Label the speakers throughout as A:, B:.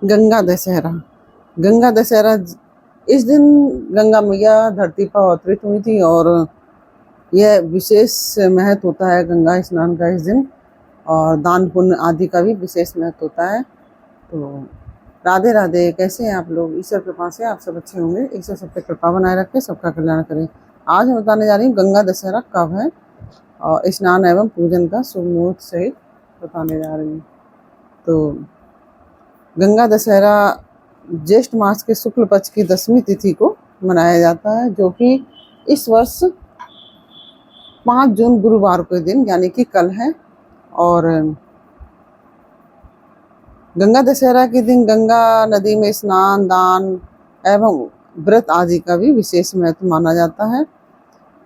A: गंगा दशहरा। गंगा दशहरा इस दिन गंगा मैया धरती पर अवतरित हुई थी और यह विशेष महत्व होता है गंगा स्नान का इस दिन, और दान पुण्य आदि का भी विशेष महत्व होता है। तो राधे राधे, कैसे हैं आप लोग? ईश्वर कृपा से आप सब अच्छे होंगे। ईश्वर सब पे कृपा बनाए रखे, सबका कल्याण करें। आज मैं बताने जा रही हूँ गंगा दशहरा कब है और स्नान एवं पूजन का शुभ मुहूर्त सहित बताने जा रही हूँ। तो गंगा दशहरा ज्येष्ठ मास के शुक्ल पक्ष की 10वीं तिथि को मनाया जाता है, जो कि इस वर्ष 5 जून गुरुवार के दिन यानी कि कल है। और गंगा दशहरा के दिन गंगा नदी में स्नान, दान एवं व्रत आदि का भी विशेष महत्व माना जाता है।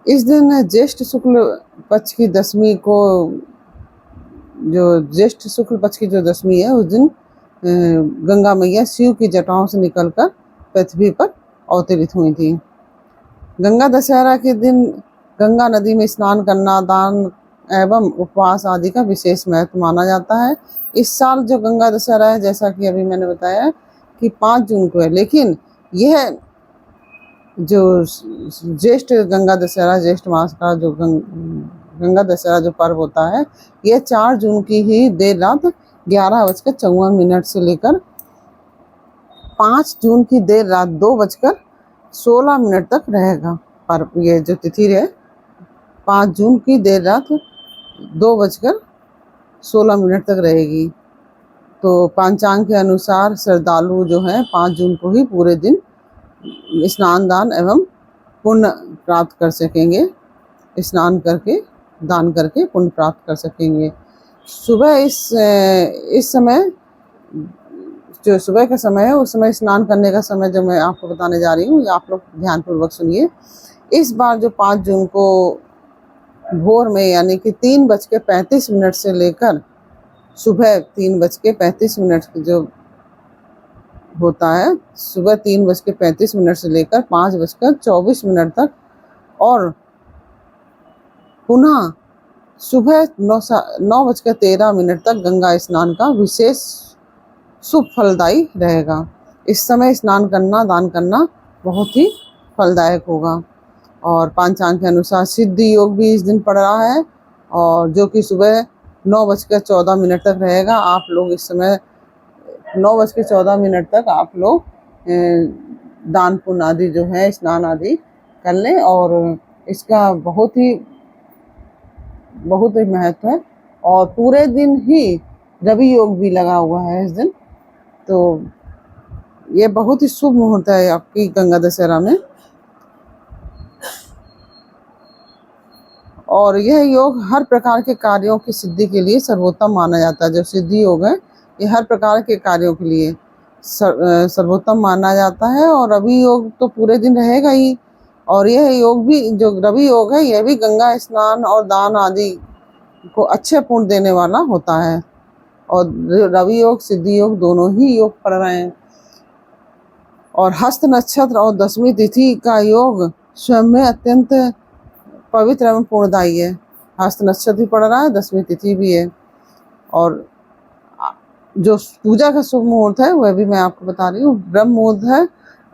A: इस दिन ज्येष्ठ शुक्ल पक्ष की 10वीं को, जो ज्येष्ठ शुक्ल पक्ष की जो 10वीं है, उस दिन गंगा मैया शिव की जटाओं से निकलकर पृथ्वी पर अवतरित हुई थी। गंगा दशहरा के दिन गंगा नदी में स्नान करना, दान एवं उपवास आदि का विशेष महत्व माना जाता है। इस साल जो गंगा दशहरा है, जैसा कि अभी मैंने बताया कि 5 जून को है, लेकिन यह जो ज्येष्ठ गंगा दशहरा, ज्येष्ठ मास का जो गंगा दशहरा जो पर्व होता है, यह 4 जून की ही देर रात 11:54 से लेकर 5 जून की देर रात 2:16 तक रहेगा। पर ये जो तिथि है 5 जून की देर रात 2:16 तक रहेगी। तो पंचांग के अनुसार श्रद्धालु जो है 5 जून को ही पूरे दिन स्नान, दान एवं पुण्य प्राप्त कर सकेंगे। स्नान करके, दान करके पुण्य प्राप्त कर सकेंगे। सुबह इस समय, जो सुबह का समय है, उस समय स्नान करने का समय जो मैं आपको बताने जा रही हूँ, आप लोग ध्यानपूर्वक सुनिए। इस बार जो 5 जून को भोर में यानी कि 3:35 से लेकर सुबह 3:35 जो होता है, सुबह 3:35 से लेकर 5:24 तक, और पुनः सुबह 9:13 तक गंगा स्नान का विशेष शुभ फलदायी रहेगा। इस समय स्नान करना, दान करना बहुत ही फलदायक होगा। और पंचांग के अनुसार सिद्धि योग भी इस दिन पड़ रहा है, और जो कि सुबह 9:14 तक रहेगा। आप लोग इस समय 9:14 तक आप लोग दान पुण्य आदि जो है, स्नान आदि कर लें, और इसका बहुत ही महत्व है। और पूरे दिन ही रवि योग भी लगा हुआ है इस दिन, तो ये बहुत ही शुभ मुहूर्त है आपकी गंगा दशहरा में। और यह योग हर प्रकार के कार्यों की सिद्धि के लिए सर्वोत्तम माना जाता है। जो सिद्धि योग है, ये हर प्रकार के कार्यों के लिए सर्वोत्तम माना जाता है। और रवि योग तो पूरे दिन रहेगा ही, और यह योग भी, जो रवि योग है, यह भी गंगा स्नान और दान आदि को अच्छे पुण्य देने वाला होता है। और रवि योग, सिद्धि योग दोनों ही योग पढ़ रहे हैं। और हस्त नक्षत्र और 10वीं तिथि का योग स्वयं में अत्यंत पवित्र एवं पूर्णदायी है। हस्त नक्षत्र भी पड़ रहा है, 10वीं तिथि भी है। और जो पूजा का शुभ मुहूर्त है, वह भी मैं आपको बता रही हूँ। ब्रह्म मुहूर्त है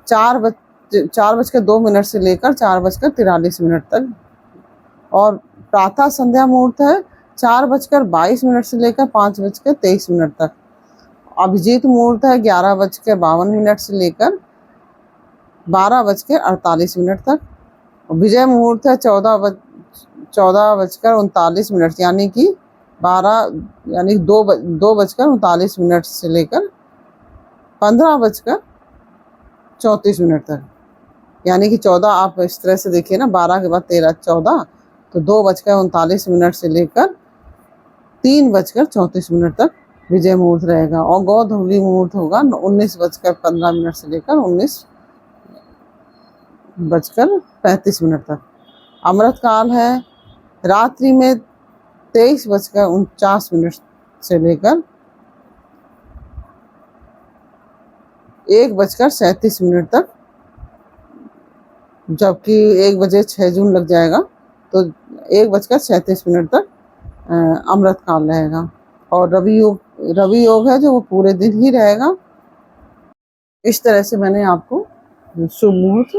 A: 4:02 से लेकर 4:43 तक। और प्रातः संध्या मुहूर्त है 4:22 से लेकर 5:23 तक। अभिजीत मुहूर्त है 11:52 से लेकर 12:48 तक। विजय मुहूर्त है 14:39 यानी कि 2:39 से लेकर 15:34 तक। यानी कि 14, आप इस तरह से देखिए ना, 12 के बाद 13, 14, तो 2:39 से लेकर 3:34 तक विजय मुहूर्त रहेगा। और गौधवली मुहूर्त होगा 19:15 से लेकर 19:35 तक। अमृत काल है रात्रि में 23:49 से लेकर 1:37 तक, जबकि 1:06 लग जाएगा, तो 1:37 तक अमृत काल रहेगा। और रवि योग है जो वो पूरे दिन ही रहेगा। इस तरह से मैंने आपको शुभ मुहूर्त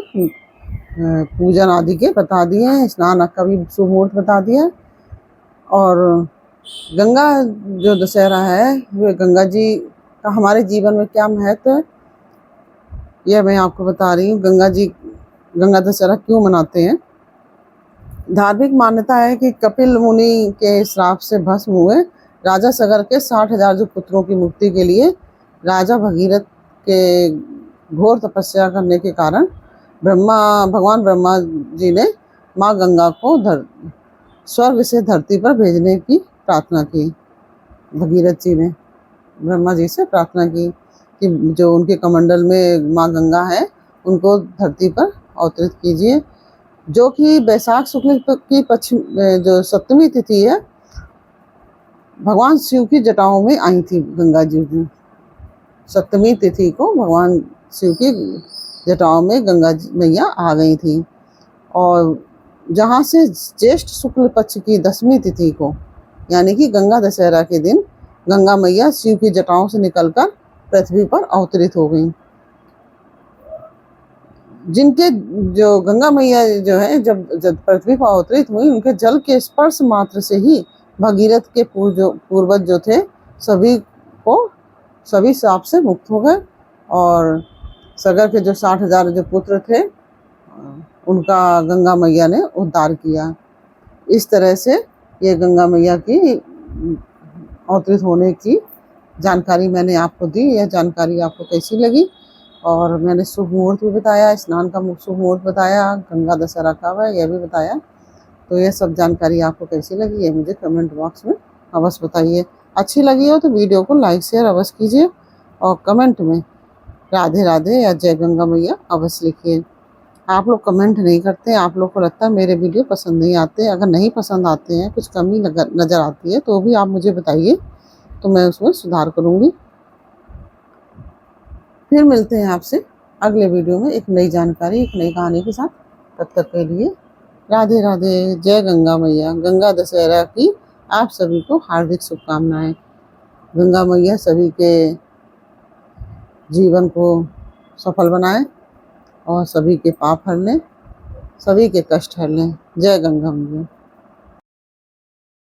A: पूजन आदि के बता दिए हैं, स्नान का भी शुभ मुहूर्त बता दिया है। और गंगा जो दशहरा है, वो गंगा जी का हमारे जीवन में क्या महत्व है, यह मैं आपको बता रही हूँ। गंगा दशहरा क्यों मनाते हैं। धार्मिक मान्यता है कि कपिल मुनि के श्राप से भस्म हुए राजा सगर के 60,000 जो पुत्रों की मुक्ति के लिए राजा भगीरथ के घोर तपस्या करने के कारण भगवान ब्रह्मा जी ने माँ गंगा को स्वर्ग से धरती पर भेजने की प्रार्थना की। भगीरथ जी ने ब्रह्मा जी से प्रार्थना की कि जो उनके कमंडल में माँ गंगा है, उनको धरती पर अवतरित कीजिए। जो कि वैशाख शुक्ल की जो सप्तमी तिथि है, भगवान शिव की जटाओं में आई थी गंगा जी। सप्तमी तिथि को भगवान शिव की जटाओं में गंगा मैया आ गई थी। और जहाँ से ज्येष्ठ शुक्ल पक्ष की 10वीं तिथि को, यानी कि गंगा दशहरा के दिन, गंगा मैया शिव की जटाओं से निकलकर पृथ्वी पर अवतरित हो गई। जिनके जो गंगा मैया जो है, जब पृथ्वी पर अवतरित हुई, उनके जल के स्पर्श मात्र से ही भगीरथ के पूर्वज जो थे, सभी श्राप से मुक्त हो गए। और सगर के जो 60,000 जो पुत्र थे, उनका गंगा मैया ने उद्धार किया। इस तरह से ये गंगा मैया की अवतरित होने की जानकारी मैंने आपको दी। यह जानकारी आपको कैसी लगी? और मैंने शुभ मुहूर्त भी बताया, स्नान का शुभ मुहूर्त बताया, गंगा दशहरा कब है यह भी बताया। तो यह सब जानकारी आपको कैसी लगी, ये मुझे कमेंट बॉक्स में अवश्य बताइए। अच्छी लगी हो तो वीडियो को लाइक शेयर अवश्य कीजिए और कमेंट में राधे राधे या जय गंगा मैया अवश्य लिखिए। आप लोग कमेंट नहीं करते, आप लोग को लगता है मेरे वीडियो पसंद नहीं आते। अगर नहीं पसंद आते हैं, कुछ कमी नज़र आती है, तो भी आप मुझे बताइए, तो मैं उसमें सुधार करूँगी। फिर मिलते हैं आपसे अगले वीडियो में एक नई जानकारी, एक नई कहानी के साथ। तब तक के लिए राधे राधे, जय गंगा मैया। गंगा दशहरा की आप सभी को हार्दिक शुभकामनाएं। गंगा मैया सभी के जीवन को सफल बनाएं और सभी के पाप हर लें, सभी के कष्ट हर लें। जय गंगा मैया।